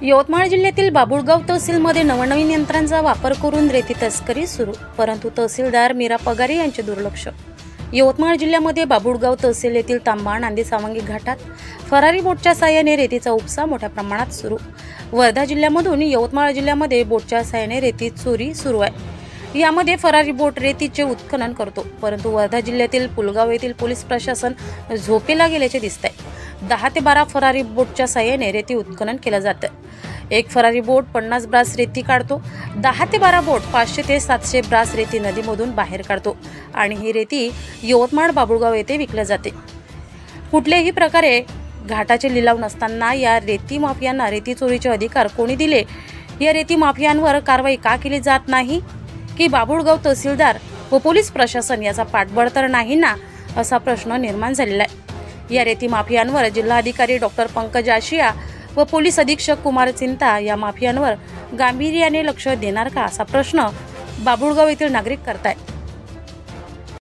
यवतमाळ जिल्ह्यातील बाबुळगाव तहसीलमध्ये नवनवीन यंत्रांचा वापर करून रेती तस्करी सुरू, परंतु तहसीलदार मीरा पगारे यांचे दुर्लक्ष। यवतमाळ जिल्ह्यामध्ये बाबुळगाव तहसील येथील तांबा नांदी सावंगी घाटात फरारी बोटच्या साहाय्याने रेतीचा उपसा मोठ्या प्रमाणात सुरू। वर्धा जिल्ह्यामधून यवतमाळ जिल्ह्यामध्ये बोटच्या साहाय्याने रेती चोरी सुरू आहे। यामध्ये फरारी बोट रेतीचे उत्खनन करतो, परंतु वर्धा जिल्ह्यातील पुलगाव येथील पोलीस प्रशासन झोपेला गेल्याचे दिसते। 10 ते 12 फरारी बोटच्या साहाय्याने रेती उत्खनन केलं जातं। एक फरारी बोट 50 ब्रास रेती काढतो। 10 ते 12 बोट 500 ते 700 ब्रास रेती नदीमधून बाहेर काढतो आणि ही रेती यवतमाळ बाबुळगाव येथे विकली जाते। कुठल्याही प्रकारे घाटाचे लिलाव नसताना या रेती माफियांना रेती चोरीचे अधिकार कोणी दिले? या रेती माफियांवर कारवाई का केली जात नाही? की बाबुळगाव तहसीलदार व पोलीस प्रशासन याचा पाठबळ तर नाही ना, असा प्रश्न निर्माण झालेला आहे। या रेती माफियांवर जिल्हाधिकारी डॉक्टर पंकज आशिया व पोलीस अधीक्षक कुमार चिंता या माफियांवर गांभीर्याने लक्ष देणार का, असा प्रश्न बाबुळगाव येथील नागरिक करतायत।